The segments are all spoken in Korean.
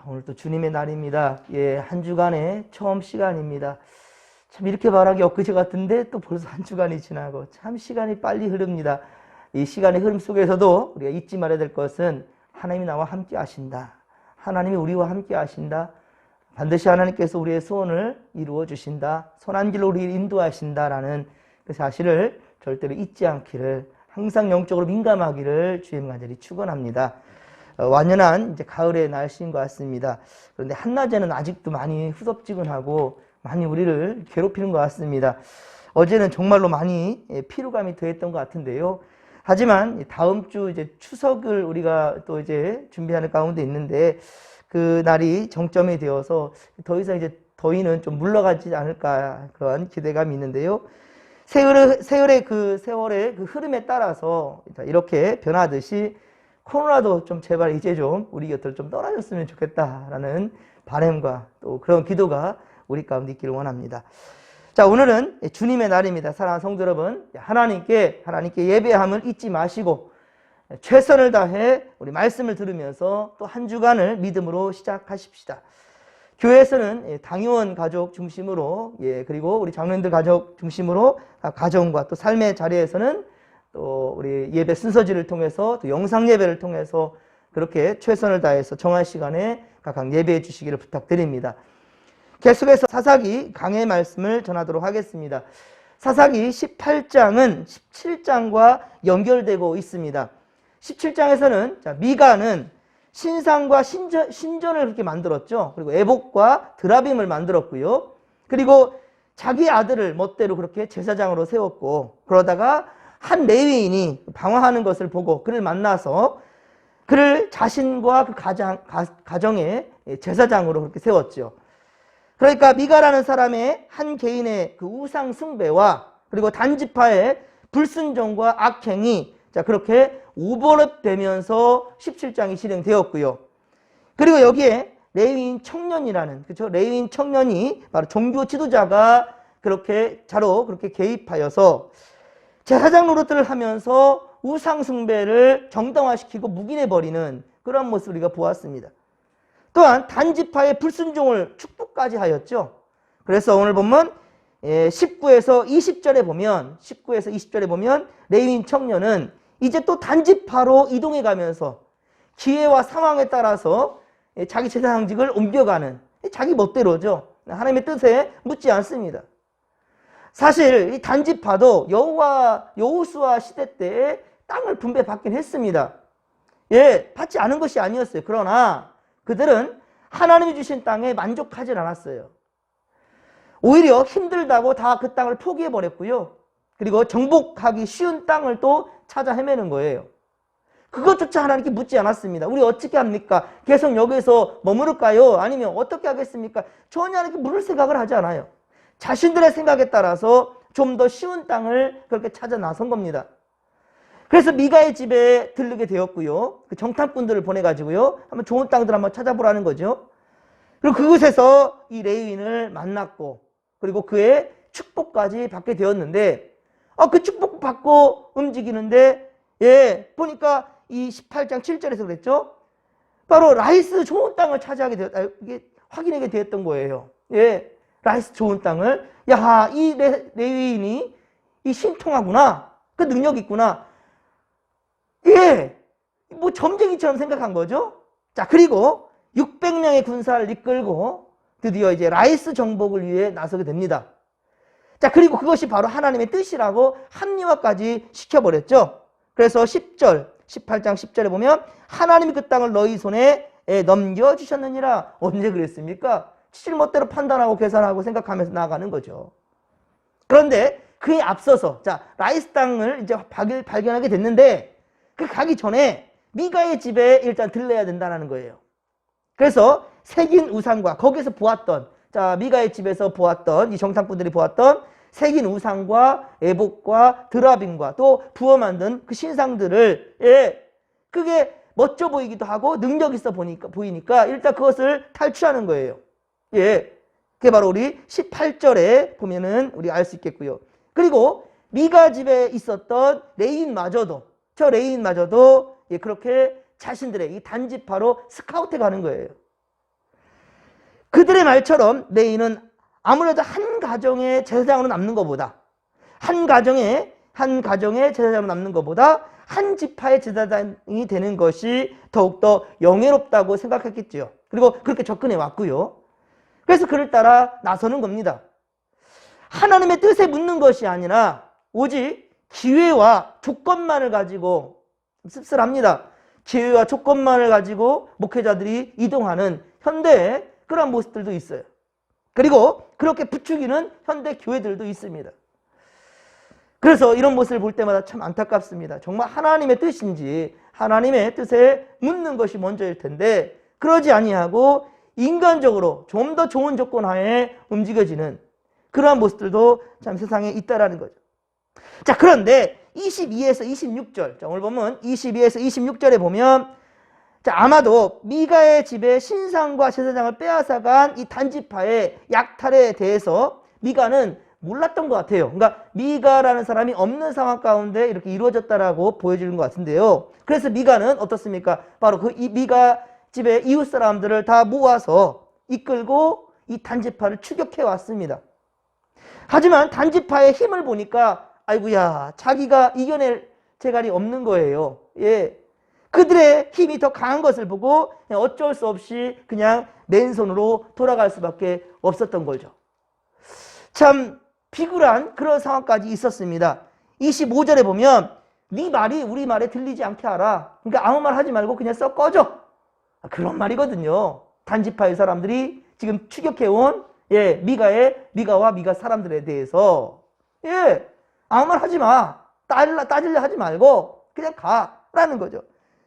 오늘 또 주님의 날입니다. 예, 한 주간의 처음 시간입니다. 참 이렇게 말하기 엊그제 같은데 또 벌써 한 주간이 지나고 참 시간이 빨리 흐릅니다. 이 시간의 흐름 속에서도 우리가 잊지 말아야 될 것은 하나님이 나와 함께 하신다. 하나님이 우리와 함께 하신다. 반드시 하나님께서 우리의 소원을 이루어 주신다. 선한 길로 우리를 인도하신다라는 그 사실을 절대로 잊지 않기를, 항상 영적으로 민감하기를 주님 간절히 축원합니다. 완연한 이제 가을의 날씨인 것 같습니다. 그런데 한낮에는 아직도 많이 후덥지근하고 많이 우리를 괴롭히는 것 같습니다. 어제는 정말로 많이 피로감이 더했던 것 같은데요. 하지만 다음 주 이제 추석을 우리가 또 이제 준비하는 가운데 있는데 그 날이 정점이 되어서 더 이상 이제 더위는 좀 물러가지 않을까 그런 기대감이 있는데요. 세월의 그 흐름에 따라서 이렇게 변하듯이 코로나도 좀 제발 이제 좀 우리 곁을 좀 떠나줬으면 좋겠다라는 바람과 또 그런 기도가 우리 가운데 있기를 원합니다. 자, 오늘은 주님의 날입니다. 사랑하는 성도 여러분, 하나님께 예배함을 잊지 마시고 최선을 다해 우리 말씀을 들으면서 또 한 주간을 믿음으로 시작하십시다. 교회에서는 당의원 가족 중심으로, 그리고 우리 장로님들 가족 중심으로 가정과 또 삶의 자리에서는 또 우리 예배 순서지를 통해서 또 영상 예배를 통해서 그렇게 최선을 다해서 정한 시간에 각각 예배해 주시기를 부탁드립니다. 계속해서 사사기 강의 말씀을 전하도록 하겠습니다. 사사기 18장은 17장과 연결되고 있습니다. 17장에서는 미가는 신상과 신전을 그렇게 만들었죠. 그리고 에봇과 드라빔을 만들었고요. 그리고 자기 아들을 멋대로 그렇게 제사장으로 세웠고, 그러다가 한 레위인이 방황하는 것을 보고 그를 만나서 그를 자신과 그 가정의 제사장으로 그렇게 세웠죠. 그러니까 미가라는 사람의 한 개인의 그 우상 숭배와 그리고 단지파의 불순종과 악행이 그렇게 오버랩되면서 17장이 실행되었고요. 그리고 여기에 레위인 청년이라는, 그렇죠? 레위인 청년이 바로 종교 지도자가 그렇게 개입하여서 제사장 노릇들을 하면서 우상 숭배를 정당화시키고 묵인해버리는 그런 모습을 우리가 보았습니다. 또한 단지파의 불순종을 축복까지 하였죠. 그래서 오늘 보면 19에서 20절에 보면 레위인 청년은 이제 또 단지파로 이동해 가면서 기회와 상황에 따라서 자기 제사장직을 옮겨가는, 자기 멋대로죠. 하나님의 뜻에 묻지 않습니다. 사실 이 단지파도 여호수아 시대 때 땅을 분배받긴 했습니다. 받지 않은 것이 아니었어요. 그러나 그들은 하나님이 주신 땅에 만족하지 않았어요. 오히려 힘들다고 다 그 땅을 포기해버렸고요. 그리고 정복하기 쉬운 땅을 또 찾아 헤매는 거예요. 그것조차 하나님께 묻지 않았습니다. 우리 어떻게 합니까? 계속 여기서 머무를까요? 아니면 어떻게 하겠습니까? 전혀 하나님께 물을 생각을 하지 않아요. 자신들의 생각에 따라서 좀 더 쉬운 땅을 그렇게 찾아 나선 겁니다. 그래서 미가의 집에 들르게 되었고요. 그 정탐꾼들을 보내가지고요. 한번 좋은 땅들 한번 찾아보라는 거죠. 그리고 그곳에서 이 레위인을 만났고, 그리고 그의 축복까지 받게 되었는데, 그 축복 받고 움직이는데, 보니까 이 18장 7절에서 그랬죠. 바로 라이스 좋은 땅을 차지하게 이게 확인하게 되었던 거예요. 라이스 좋은 땅을, 이 레위인이 이 신통하구나. 그 능력이 있구나. 뭐 점쟁이처럼 생각한 거죠. 자, 그리고 600명의 군사를 이끌고 드디어 이제 라이스 정복을 위해 나서게 됩니다. 자, 그리고 그것이 바로 하나님의 뜻이라고 합리화까지 시켜버렸죠. 그래서 18장 10절에 보면 하나님이 그 땅을 너희 손에 넘겨주셨느니라. 언제 그랬습니까? 지질 멋대로 판단하고 계산하고 생각하면서 나아가는 거죠. 그런데 그에 앞서서 라이스 땅을 이제 발견하게 됐는데 그 가기 전에 미가의 집에 일단 들러야 된다는 거예요. 그래서 새긴 우상과 거기서 보았던, 미가의 집에서 보았던, 이 정탐꾼들이 보았던 새긴 우상과 에봇과 드라빔과 또 부어 만든 그 신상들을, 그게 멋져 보이기도 하고 능력 있어 보이니까 일단 그것을 탈취하는 거예요. 그게 바로 우리 18절에 보면은 우리 알 수 있겠고요. 그리고 미가 집에 있었던 레위인마저도 그렇게 자신들의 이 단지파로 스카우트해 가는 거예요. 그들의 말처럼 레위는 아무래도 한 가정의 제사장으로 남는 것보다 한 가정의 제사장으로 남는 것보다 한 지파의 제사장이 되는 것이 더욱더 영예롭다고 생각했겠지요. 그리고 그렇게 접근해 왔고요. 그래서 그를 따라 나서는 겁니다. 하나님의 뜻에 묻는 것이 아니라 오직 기회와 조건만을 가지고, 씁쓸합니다. 기회와 조건만을 가지고 목회자들이 이동하는 현대의 그런 모습들도 있어요. 그리고 그렇게 부추기는 현대 교회들도 있습니다. 그래서 이런 모습을 볼 때마다 참 안타깝습니다. 정말 하나님의 뜻인지 하나님의 뜻에 묻는 것이 먼저일 텐데 그러지 아니하고 인간적으로 좀 더 좋은 조건 하에 움직여지는 그러한 모습들도 참 세상에 있다라는 거죠. 자, 그런데 22에서 26절, 자, 오늘 보면 22에서 26절에 보면, 자, 아마도 미가의 집에 신상과 제사장을 빼앗아간 이 단지파의 약탈에 대해서 미가는 몰랐던 것 같아요. 그러니까 미가라는 사람이 없는 상황 가운데 이렇게 이루어졌다라고 보여지는 것 같은데요. 그래서 미가는 어떻습니까? 바로 그 미가 집의 이웃 사람들을 다 모아서 이끌고 이 단지파를 추격해 왔습니다. 하지만 단지파의 힘을 보니까 아이고야, 자기가 이겨낼 재갈이 없는 거예요. 예. 그들의 힘이 더 강한 것을 보고 어쩔 수 없이 그냥 맨손으로 돌아갈 수밖에 없었던 거죠. 참 비굴한 그런 상황까지 있었습니다. 25절에 보면 네 말이 우리 말에 들리지 않게 하라. 그러니까 아무 말 하지 말고 그냥 썩 꺼져. 그런 말이거든요. 단지파의 사람들이 지금 추격해온 미가와 미가 사람들에 대해서 아무 말 하지 마. 따질려 하지 말고 그냥 가라는 거죠.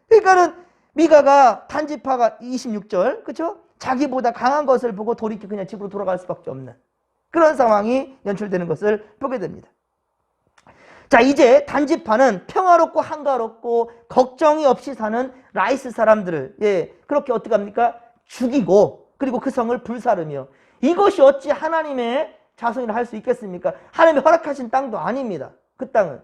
그러니까는 미가가 단지파가 26절 그렇죠? 자기보다 강한 것을 보고 돌이켜 그냥 집으로 돌아갈 수밖에 없는 그런 상황이 연출되는 것을 보게 됩니다. 자, 이제 단지파는 평화롭고 한가롭고 걱정이 없이 사는 라이스 사람들을 그렇게 어떻게 합니까? 죽이고 그리고 그 성을 불사르며, 이것이 어찌 하나님의 자손이라 할 수 있겠습니까? 하나님이 허락하신 땅도 아닙니다. 그 땅은.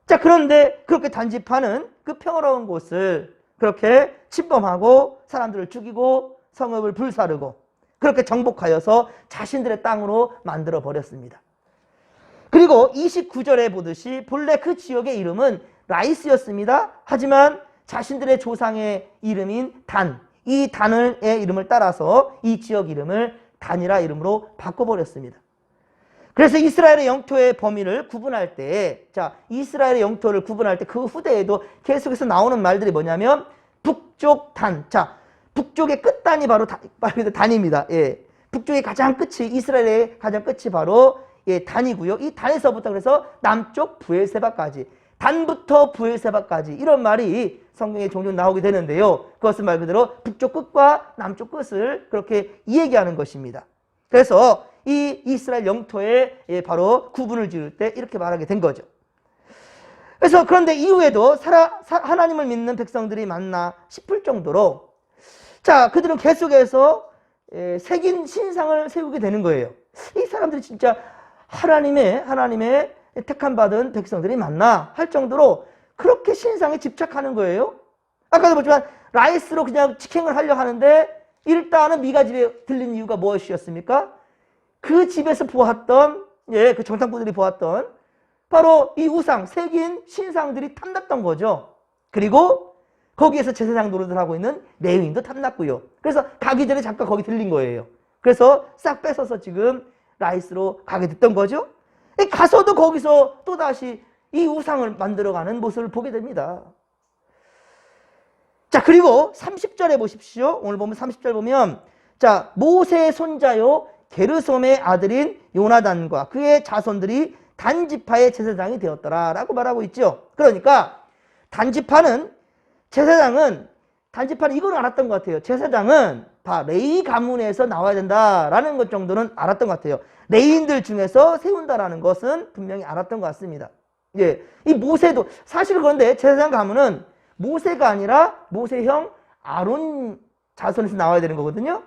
자, 그런데 그렇게 단지파는 그 평화로운 곳을 그렇게 침범하고 사람들을 죽이고 성읍을 불사르고 그렇게 정복하여서 자신들의 땅으로 만들어 버렸습니다. 그리고 29절에 보듯이 본래 그 지역의 이름은 라이스였습니다. 하지만 자신들의 조상의 이름인 단, 이 단의 이름을 따라서 이 지역 이름을 단이라 이름으로 바꿔버렸습니다. 그래서 이스라엘의 영토의 범위를 구분할 때, 자, 이스라엘의 영토를 구분할 때 그 후대에도 계속해서 나오는 말들이 뭐냐면 북쪽 단, 자, 북쪽의 끝단이 바로 단입니다. 북쪽의 가장 끝이, 이스라엘의 가장 끝이 바로 단이고요. 이 단에서부터 그래서 남쪽 브엘세바까지, 단부터 브엘세바까지 이런 말이 성경에 종종 나오게 되는데요. 그것은 말 그대로 북쪽 끝과 남쪽 끝을 그렇게 얘기하는 것입니다. 그래서 이 이스라엘 영토에 바로 구분을 지을 때 이렇게 말하게 된 거죠. 그래서 그런데 이후에도 하나님을 믿는 백성들이 많나 싶을 정도로, 자, 그들은 계속해서 새긴 신상을 세우게 되는 거예요. 이 사람들이 진짜 하나님의 택함 받은 백성들이 맞나 할 정도로 그렇게 신상에 집착하는 거예요. 아까도 보지만 라이스로 그냥 직행을 하려 하는데 일단은 미가 집에 들린 이유가 무엇이었습니까? 그 집에서 보았던 그 정탐꾼들이 보았던 바로 이 우상, 새긴 신상들이 탐났던 거죠. 그리고 거기에서 제사장 노릇을 하고 있는 레위인도 탐났고요. 그래서 가기 전에 잠깐 거기 들린 거예요. 그래서 싹 뺏어서 지금 라이스로 가게 됐던 거죠. 가서도 거기서 또다시 이 우상을 만들어가는 모습을 보게 됩니다. 자, 그리고 30절에 보십시오. 오늘 보면 30절 보면, 자, 모세의 손자요 게르솜의 아들인 요나단과 그의 자손들이 단지파의 제사장이 되었더라 라고 말하고 있죠. 그러니까 단지파는 이걸 알았던 것 같아요. 제사장은 레위 가문에서 나와야 된다라는 것 정도는 알았던 것 같아요. 레위인들 중에서 세운다라는 것은 분명히 알았던 것 같습니다. 이 모세도 사실 그런데 제사장 가문은 모세가 아니라 모세형 아론 자손에서 나와야 되는 거거든요.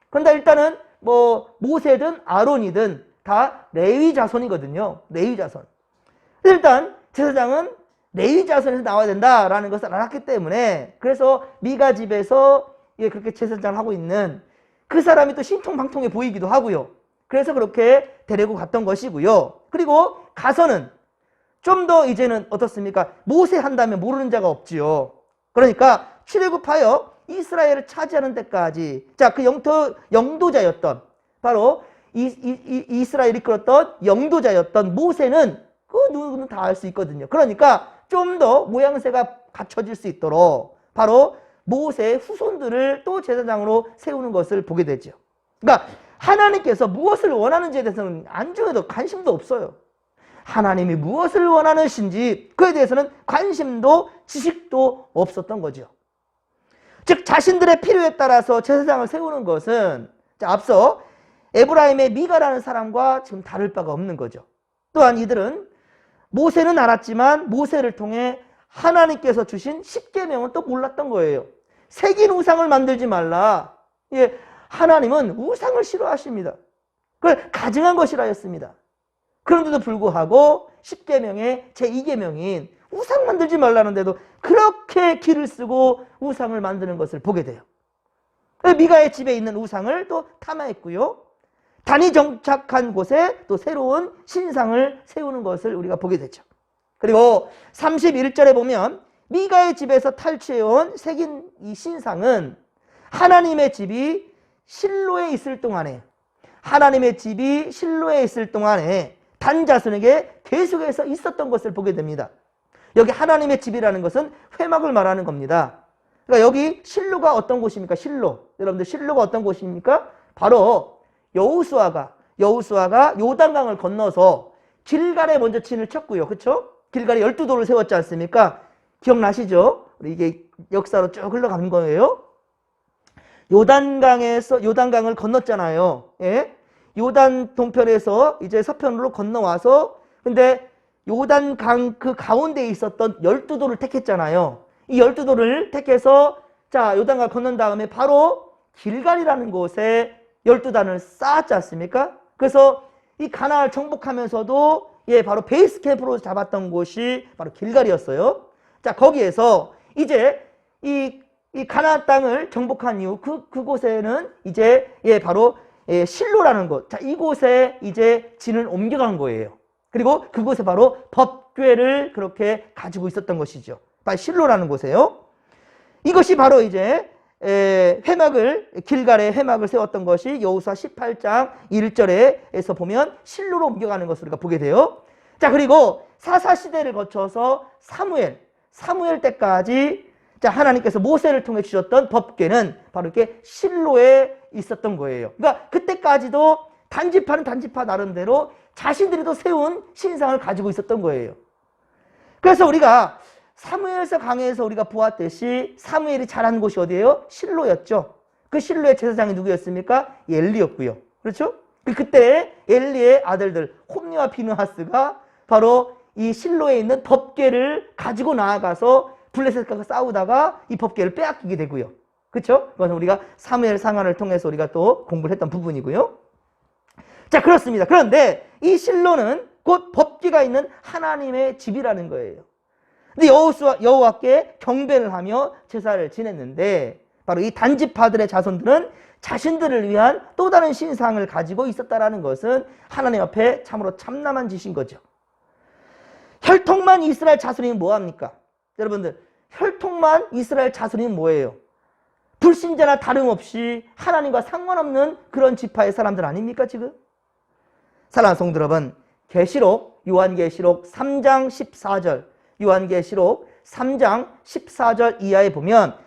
그런데 일단은 뭐 모세든 아론이든 다 레위 자손이거든요. 레위 자손. 일단 제사장은 레위 자손에서 나와야 된다라는 것을 알았기 때문에, 그래서 미가 집에서 그렇게 제사장을 하고 있는 그 사람이 또 신통방통해 보이기도 하고요. 그래서 그렇게 데리고 갔던 것이고요. 그리고 가서는 좀 더 이제는 어떻습니까? 모세 한다면 모르는 자가 없지요. 그러니까 출애굽하여 이스라엘을 차지하는 데까지, 자, 그 영도자였던 바로 이스라엘이 이끌었던 영도자였던 모세는 그 누구는 다 알 수 있거든요. 그러니까 좀 더 모양새가 갖춰질 수 있도록 바로 모세의 후손들을 또 제사장으로 세우는 것을 보게 되죠. 그러니까 하나님께서 무엇을 원하는지에 대해서는 안중에도 관심도 없어요. 하나님이 무엇을 원하는지 그에 대해서는 관심도 지식도 없었던 거죠. 즉 자신들의 필요에 따라서 제사장을 세우는 것은 앞서 에브라임의 미가라는 사람과 지금 다를 바가 없는 거죠. 또한 이들은 모세는 알았지만 모세를 통해 하나님께서 주신 십계명은 또 몰랐던 거예요. 새긴 우상을 만들지 말라. 예, 하나님은 우상을 싫어하십니다. 그걸 가증한 것이라였습니다. 그런데도 불구하고 십계명의 제2계명인 우상 만들지 말라는데도 그렇게 기를 쓰고 우상을 만드는 것을 보게 돼요. 미가의 집에 있는 우상을 또 탐하했고요. 단이 정착한 곳에 또 새로운 신상을 세우는 것을 우리가 보게 되죠. 그리고 31절에 보면 미가의 집에서 탈취해온 새긴 이 신상은 하나님의 집이 실로에 있을 동안에 단 자손에게 계속해서 있었던 것을 보게 됩니다. 여기 하나님의 집이라는 것은 회막을 말하는 겁니다. 그러니까 여기 실로가 어떤 곳입니까? 실로. 여러분들 실로가 어떤 곳입니까? 바로 여호수아가 요단강을 건너서 길갈에 먼저 진을 쳤고요. 그렇죠? 길갈에 12돌을 세웠지 않습니까? 기억나시죠? 이게 역사로 쭉 흘러가는 거예요. 요단강을 건넜잖아요. 예? 요단 동편에서 이제 서편으로 건너와서 근데 요단강 그 가운데에 있었던 12돌을 택했잖아요. 이 12돌을 택해서 자, 요단강을 건넌 다음에 바로 길갈이라는 곳에 12단을 쌓았지 않습니까? 그래서 이 가나안을 정복하면서도 예, 바로 베이스 캠프로 잡았던 곳이 바로 길갈이었어요. 자, 거기에서 이제 이 가나안 땅을 정복한 이후 그곳에는 이제 예, 바로 예, 실로라는 곳. 자, 이곳에 이제 진을 옮겨간 거예요. 그리고 그곳에 바로 법궤를 그렇게 가지고 있었던 것이죠. 바로 실로라는 곳에요. 이것이 바로 이제 길갈에 회막을 세웠던 것이 여호수아 18장 1절에서 보면 실로로 옮겨가는 것을 우리가 보게 돼요. 자, 그리고 사사시대를 거쳐서 사무엘 때까지 자, 하나님께서 모세를 통해 주셨던 법궤는 바로 이렇게 실로에 있었던 거예요. 그러니까 그때까지도 단지파는 단지파 나름대로 자신들이 또 세운 신상을 가지고 있었던 거예요. 그래서 우리가 사무엘서 강해에서 우리가 보았듯이 사무엘이 자란 곳이 어디예요? 실로였죠. 그 실로의 제사장이 누구였습니까? 엘리였고요. 그렇죠? 그때 엘리의 아들들 홈리와 비느하스가 바로 이 실로에 있는 법궤를 가지고 나아가서 블레셋과 싸우다가 이 법궤를 빼앗기게 되고요. 그렇죠? 그것은 우리가 사무엘 상하를 통해서 우리가 또 공부를 했던 부분이고요. 자, 그렇습니다. 그런데 이 실로는 곧 법궤가 있는 하나님의 집이라는 거예요. 근데 여호와께 경배를 하며 제사를 지냈는데 바로 이 단지파들의 자손들은 자신들을 위한 또 다른 신상을 가지고 있었다라는 것은 하나님 앞에 참으로 참남한 짓인 거죠. 혈통만 이스라엘 자손이면 뭐합니까? 여러분들, 혈통만 이스라엘 자손이면 뭐예요? 불신자나 다름없이 하나님과 상관없는 그런 지파의 사람들 아닙니까 지금? 사랑하는 성도 여러분, 요한계시록 3장 14절, 요한계시록 3장 14절 이하에 보면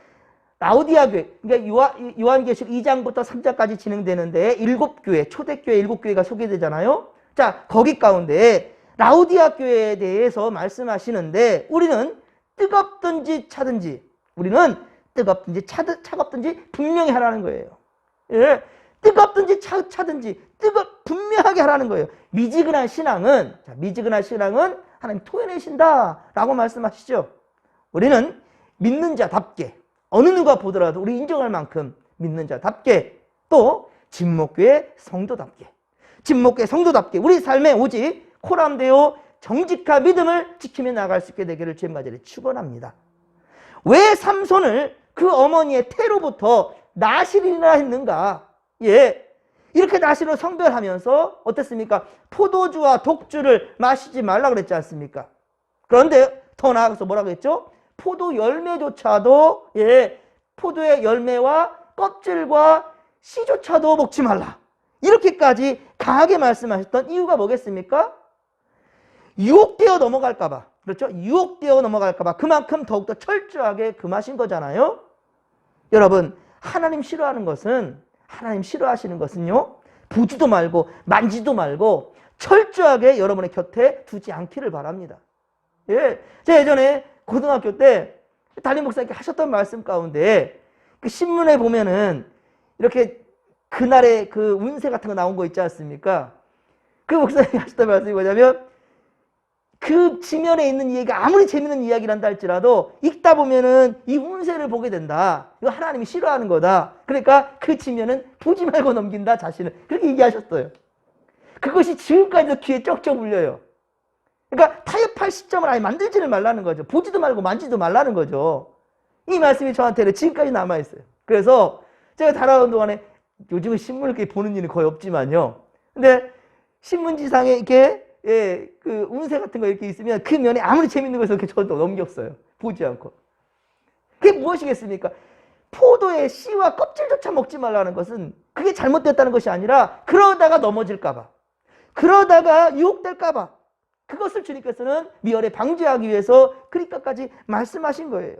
라우디아 교회, 그러니까 요한계시록 2장부터 3장까지 진행되는데 7교회, 초대교회 7교회가 소개되잖아요. 자, 거기 가운데 라우디아 교회에 대해서 말씀하시는데 우리는 뜨겁든지 차든지 분명히 하라는 거예요. 예, 뜨겁든지 차든지 분명하게 하라는 거예요. 미지근한 신앙은 하나님 토해내신다라고 말씀하시죠. 우리는 믿는 자답게 어느 누가 보더라도 우리 인정할 만큼 믿는 자답게 또 진목교의 성도답게 우리 삶에 오직 코람되어 정직한 믿음을 지키며 나갈 수 있게 되기를 주님 간절히 축원합니다. 왜 삼손을 그 어머니의 태로부터 나실이라 했는가? 예. 이렇게 나시로 성별하면서 어땠습니까? 포도주와 독주를 마시지 말라 그랬지 않습니까? 그런데 더 나아가서 뭐라고 했죠? 포도 열매조차도, 예, 포도의 열매와 껍질과 씨조차도 먹지 말라. 이렇게까지 강하게 말씀하셨던 이유가 뭐겠습니까? 유혹되어 넘어갈까봐. 그렇죠? 유혹되어 넘어갈까봐 그만큼 더욱더 철저하게 금하신 거잖아요. 여러분, 하나님 싫어하는 것은, 하나님 싫어하시는 것은요, 보지도 말고 만지도 말고 철저하게 여러분의 곁에 두지 않기를 바랍니다. 예, 제가 예전에 고등학교 때 담임 목사님께 하셨던 말씀 가운데 그 신문에 보면은 이렇게 그날의 그 운세 같은 거 나온 거 있지 않습니까? 그 목사님이 하셨던 말씀이 뭐냐면, 그 지면에 있는 이야기가 아무리 재밌는 이야기란다 할지라도 읽다 보면은 이 운세를 보게 된다. 이거 하나님이 싫어하는 거다. 그러니까 그 지면은 보지 말고 넘긴다, 자신은. 그렇게 얘기하셨어요. 그것이 지금까지도 귀에 쩍쩍 울려요. 그러니까 타협할 시점을 아예 만들지를 말라는 거죠. 보지도 말고 만지도 말라는 거죠. 이 말씀이 저한테는 지금까지 남아있어요. 그래서 제가 달아온 동안에, 요즘은 신문을 이렇게 보는 일은 거의 없지만요. 근데 신문지상에 이렇게, 예, 그 운세 같은 거 이렇게 있으면 그 면에 아무리 재밌는 것을 이렇게 저도 넘겼어요. 보지 않고. 그게 무엇이겠습니까? 포도의 씨와 껍질조차 먹지 말라는 것은 그게 잘못됐다는 것이 아니라 그러다가 넘어질까봐, 그러다가 유혹될까봐, 그것을 주님께서는 미열에 방지하기 위해서 그리까지 말씀하신 거예요.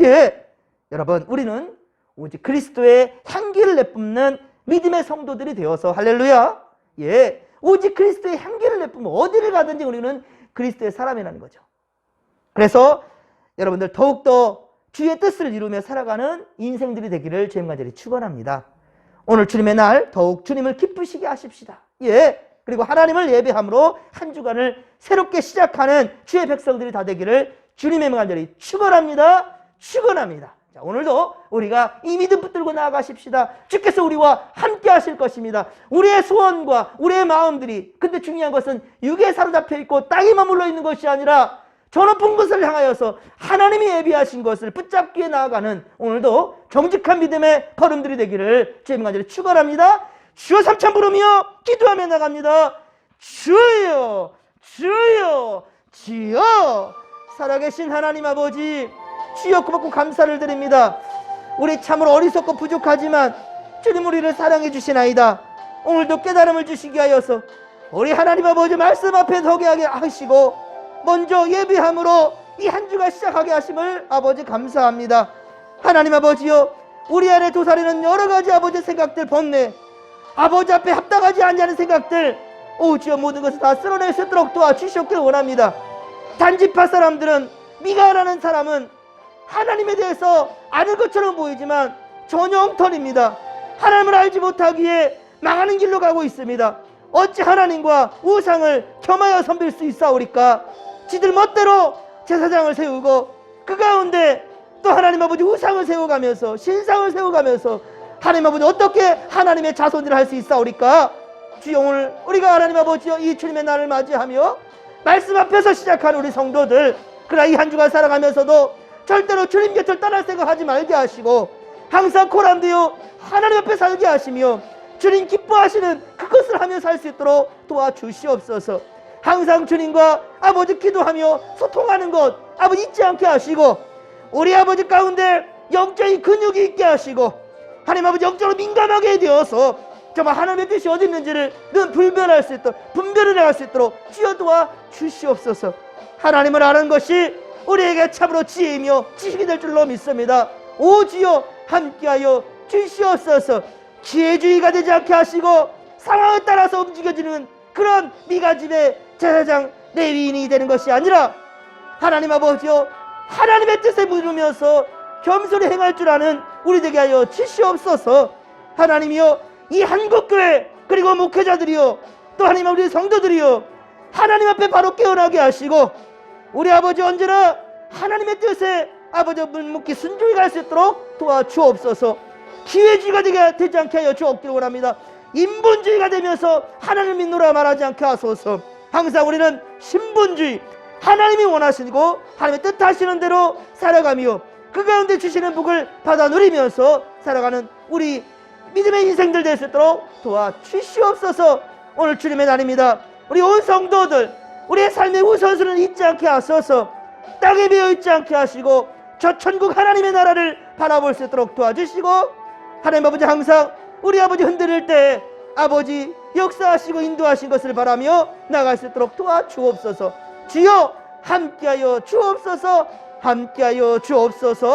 예, 여러분, 우리는 오직 그리스도의 향기를 내뿜는 믿음의 성도들이 되어서, 할렐루야, 예, 오직 그리스도의 향기를 내뿜으면 어디를 가든지 우리는 그리스도의 사람이라는 거죠. 그래서 여러분들 더욱더 주의 뜻을 이루며 살아가는 인생들이 되기를 주님 간절히 축원합니다. 오늘 주님의 날 더욱 주님을 기쁘시게 하십시다. 예, 그리고 하나님을 예배함으로 한 주간을 새롭게 시작하는 주의 백성들이 다 되기를 주님의 간절히 축원합니다. 축원합니다. 자, 오늘도 우리가 이 믿음 붙들고 나아가십시다. 주께서 우리와 함께 하실 것입니다. 우리의 소원과 우리의 마음들이, 근데 중요한 것은 육에 사로잡혀 있고 땅에 머물러 있는 것이 아니라 저 높은 것을 향하여서 하나님이 예비하신 것을 붙잡기에 나아가는 오늘도 정직한 믿음의 걸음들이 되기를 주님 간절히 축원합니다. 주여 삼천 부르며 기도하며 나갑니다. 주여, 주여, 주여. 살아계신 하나님 아버지, 주여 고맙고 감사를 드립니다. 우리 참으로 어리석고 부족하지만 주님 우리를 사랑해 주시나이다. 오늘도 깨달음을 주시게 하여서 우리 하나님 아버지 말씀 앞에 서게 하게 하시고 먼저 예배함으로 이 한 주가 시작하게 하심을 아버지 감사합니다. 하나님 아버지여, 우리 안에 도사리는 여러 가지 아버지 생각들 번뇌, 아버지 앞에 합당하지 않냐는 생각들, 오 주여 모든 것을 다 쓸어낼 수 있도록 도와주시옵기를 원합니다. 단지파 사람들은, 미가라는 사람은 하나님에 대해서 아는 것처럼 보이지만 전혀 엉터리입니다. 하나님을 알지 못하기에 망하는 길로 가고 있습니다. 어찌 하나님과 우상을 겸하여 섬길 수 있사오리까? 지들 멋대로 제사장을 세우고 그 가운데 또 하나님 아버지 우상을 세워가면서, 신상을 세워가면서 하나님 아버지 어떻게 하나님의 자손들을 할 수 있사오리까? 주여, 오늘 우리가 하나님 아버지여 이 주님의 날을 맞이하며 말씀 앞에서 시작하는 우리 성도들, 그러나 이 한 주간 살아가면서도 절대로 주님 곁을 떠날 생각하지 말게 하시고 항상 고람되어 하나님 앞에 살게 하시며 주님 기뻐하시는 그것을 하며 살 수 있도록 도와주시옵소서. 항상 주님과 아버지 기도하며 소통하는 것 아버지 잊지 않게 하시고, 우리 아버지 가운데 영적인 근육이 있게 하시고, 하나님 아버지 영적으로 민감하게 되어서 정말 하나님의 뜻이 어디 있는지를 늘 분별할 수 있도록, 분별을 할 수 있도록 주여 도와주시옵소서. 하나님을 아는 것이 우리에게 참으로 지혜이며 지식이 될 줄로 믿습니다. 오 주여 함께하여 주시옵소서. 기회주의가 되지 않게 하시고 상황에 따라서 움직여지는 그런 미가집의 제사장 레위인이 되는 것이 아니라 하나님 아버지여 하나님의 뜻에 물으면서 겸손히 행할 줄 아는 우리 되게 하여 주시옵소서. 하나님이여, 이 한국교회 그리고 목회자들이여 또 하나님 우리 성도들이여 하나님 앞에 바로 깨어나게 하시고 우리 아버지 언제나 하나님의 뜻에 아버지 묵묵히 순종히 갈 수 있도록 도와주옵소서. 기회주의가 되지 않게 하여 주옵기를 원합니다. 인본주의가 되면서 하나님을 믿노라 말하지 않게 하소서. 항상 우리는 신분주의, 하나님이 원하시고 하나님의 뜻하시는 대로 살아가며 그 가운데 주시는 복을 받아 누리면서 살아가는 우리 믿음의 인생들 될 수 있도록 도와주시옵소서. 오늘 주님의 날입니다. 우리 온 성도들 우리의 삶의 우선순위를 잊지 않게 하소서. 땅에 매여 있지 않게 하시고 저 천국 하나님의 나라를 바라볼 수 있도록 도와주시고, 하나님 아버지 항상 우리 아버지 흔들릴 때 아버지 역사하시고 인도하신 것을 바라며 나갈 수 있도록 도와주옵소서. 주여 함께하여 주옵소서. 함께하여 주옵소서.